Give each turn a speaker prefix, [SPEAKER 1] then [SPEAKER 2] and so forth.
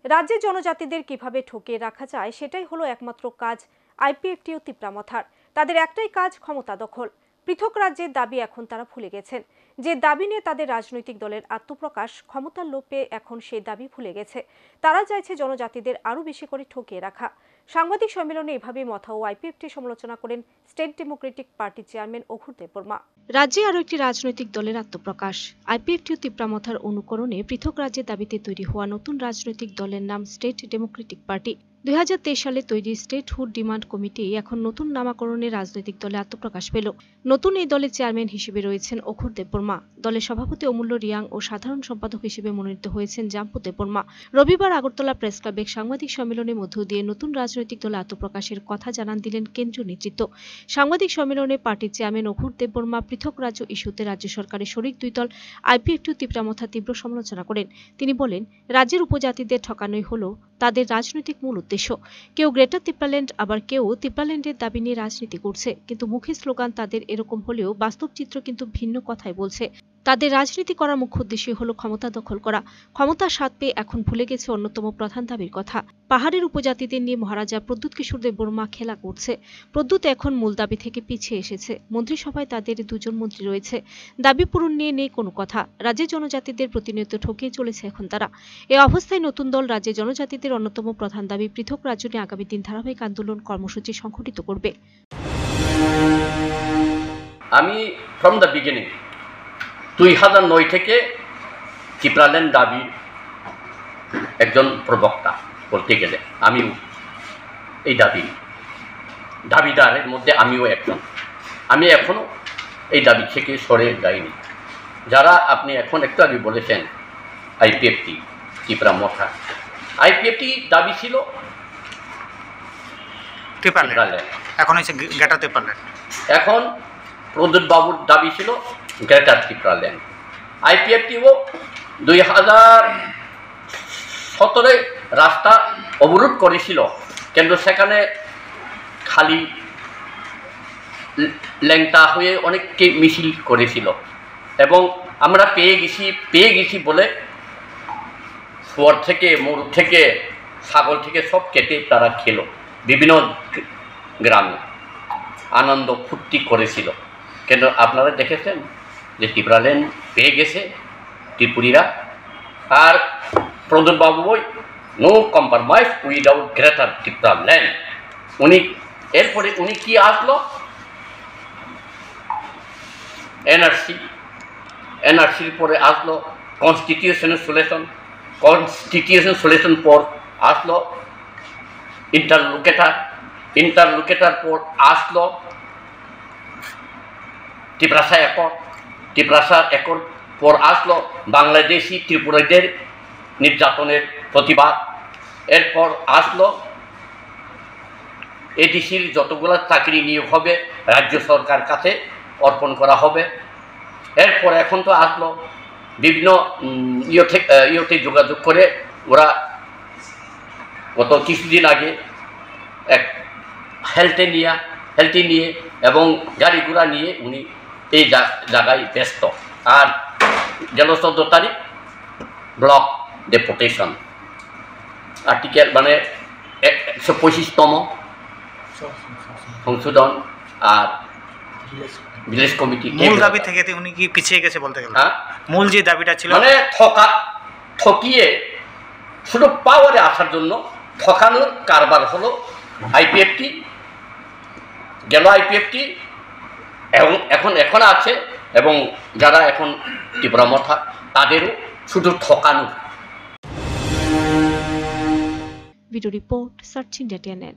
[SPEAKER 1] রাজ্যে জনজাতিদের কিভাবে ঠকিয়ে রাখা যায় সেটাই হলো একমাত্র কাজ আইপিএফটি ও তিপ্রামথার। তাদের একটাই কাজ ক্ষমতা দখল। পৃথক রাজ্যের দাবি এখন তারা ভুলে গেছেন। যে দাবি নিয়ে তাদের রাজনৈতিক দলের আত্মপ্রকাশ, ক্ষমতার লোভে এখন সেই দাবি ভুলে গেছে। তারা চাইছে জনজাতিদের আরও বেশি করে ঠকিয়ে রাখা। সাংবাদিক সম্মেলনে এভাবেই মথা ও আইপিএফটি সমালোচনা করেন স্টেট ডেমোক্রেটিক পার্টির চেয়ারম্যান অঘোর দেববর্মা। রাজ্যে আরও একটি রাজনৈতিক দলের আত্মপ্রকাশ। আইপিএফটি ও তিপ্রামথার অনুকরণে পৃথক রাজ্যের দাবিতে তৈরি হওয়া নতুন রাজনৈতিক দলের নাম স্টেট ডেমোক্রেটিক পার্টি। 2023 সালে তৈরি স্টেটহুড ডিমান্ড কমিটি এখন নতুন নামকরণে রাজনৈতিক দলে আত্মপ্রকাশ পেল। নতুন এই দলের চেয়ারম্যান হিসেবে রয়েছেন অঘোর দেববর্মা। দলের সভাপতি অমূল্য রিয়াং ও সাধারণ সম্পাদক হিসেবে মনোনীত হয়েছেন জাম্পু দেববর্মা। রবিবার আগরতলা প্রেস ক্লাবে সাংবাদিক সম্মেলনের মধ্য দিয়ে নতুন রাজনৈতিক দলে আত্মপ্রকাশের কথা জানান দিলেন কেন্দ্রীয় নেতৃত্ব। সাংবাদিক সম্মেলনে পার্টির চেয়ারম্যান অঘোর দেববর্মা পৃথক রাজ্য ইস্যুতে রাজ্য সরকারের শরিক দুই দল আইপিএফটি ও তিপ্রামথা তীব্র সমালোচনা করেন। তিনি বলেন, রাজ্যের উপজাতিদের ঠকানোই হল তাদের রাজনৈতিক মূল উদ্দেশ্য। কেউ গ্রেটার তিপ্রাল্যান্ড, আবার কেউ তিপ্রাল্যান্ডের দাবি নিয়ে রাজনীতি করছে, কিন্তু মুখে স্লোগান তাদের এরকম হলেও বাস্তব চিত্র কিন্তু ভিন্ন কথাই বলছে। তাদের রাজনীতি করার মুখ্য উদ্দেশ্য হলো ক্ষমতা দখল করা। ক্ষমতার স্বাদ পেয়ে এখন ভুলে গেছে অন্যতম প্রধান দাবির কথা। পাহাড়ের উপজাতিদের নিয়ে মহারাজা প্রদ্যুৎ কিশোর দেববর্মা খেলা করছে। প্রদ্যুৎ এখন মূল দাবি থেকে পিছিয়ে এসেছে। মন্ত্রিসভায় তাদের দুজন মন্ত্রী রয়েছে। দাবি পূরণ নিয়ে নেই কোনো কথা। রাজ্যের জনজাতিদের প্রতিনিয়ত ঠকিয়ে চলেছে এখন তারা। এ অবস্থায় নতুন দল রাজ্যের জনজাতিদের অন্যতম প্রধান দাবি পৃথক রাজ্য নিয়ে আগামী দিন ধারাবাহিক আন্দোলন কর্মসূচি সংঘটিত করবে।
[SPEAKER 2] আমি ফ্রম দ্য বিগিনিং 2009 থেকে তিপ্রাল্যান্ড দাবির একজন প্রবক্তা বলতে গেলে আমিও এই দাবিদারের মধ্যে আমিও একজন। আমি এখনও এই দাবি থেকে সরে যাইনি। যারা আপনি এখন একটু আগে বলেছেন আইপিএফটি তিপ্রামথা, আইপিএফটি দাবি ছিল
[SPEAKER 3] তিপ্রাল্যান্ড, এখন হচ্ছে গ্রেটার তিপ্রাল্যান্ড।
[SPEAKER 2] এখন প্রদ্যুৎ বাবুর দাবি ছিল গ্রেটার তিপ্রাল্যান্ড। আইপিএফটিও 2017 রাস্তা অবরোধ করেছিল, কিন্তু সেখানে খালি ল্যাংটা হয়ে অনেককে মিছিল করেছিল এবং আমরা পেয়ে গেছি বলে শুয়োর থেকে, মরু থেকে, ছাগল থেকে সব কেটে তারা খেলো। বিভিন্ন গ্রামে আনন্দ ফুর্তি করেছিল, কিন্তু আপনারা দেখেছেন যে তিপ্রাল্যান্ড পেয়ে গেছে ত্রিপুরীরা। আর প্রদ্যুৎ বাবু no compromise without greater Tipraland. এরপরে উনি কি আসলো, এনআরসির পরে আসলো কনস্টিটিউশন সলিউশন পর আসলো ইন্টারলোকেটার পর আসলো ত্রিপ্রাসা একর পর আসলো বাংলাদেশি ত্রিপুরাদের নির্যাতনের প্রতিবাদ। এরপর আসলো এডিসির যতগুলো চাকরি নিয়োগ হবে রাজ্য সরকার কাছে অর্পণ করা হবে। এরপর এখন তো আসলো বিভিন্ন ইয়েতে যোগাযোগ করে ওরা গত কিছুদিন আগে এক হেলথে নিয়ে এবং গাড়ি ঘোড়া নিয়ে উনি এই জায়গায় ব্যস্ত। আর গেল 14 তারিখ ব্লক ডেপুটেশন আর্টিকেল মানে 125তম সংশোধন আর ভিলেজ কমিটি
[SPEAKER 3] মূল দাবি থেকে উনি কি পিছিয়ে গেছে বলতে গেলে? মূল যে দাবিটা ছিল
[SPEAKER 2] মানে ঠকিয়ে শুধু পাওয়ারে আসার জন্য ঠকানোর কারবার হলো আইপিএফটি। গেল আইপিএফটি এবং এখন আছে, এবং যারা এখন তিপ্রামথা তাদেরও শুধু ঠকানো।
[SPEAKER 1] Video report search India TNN।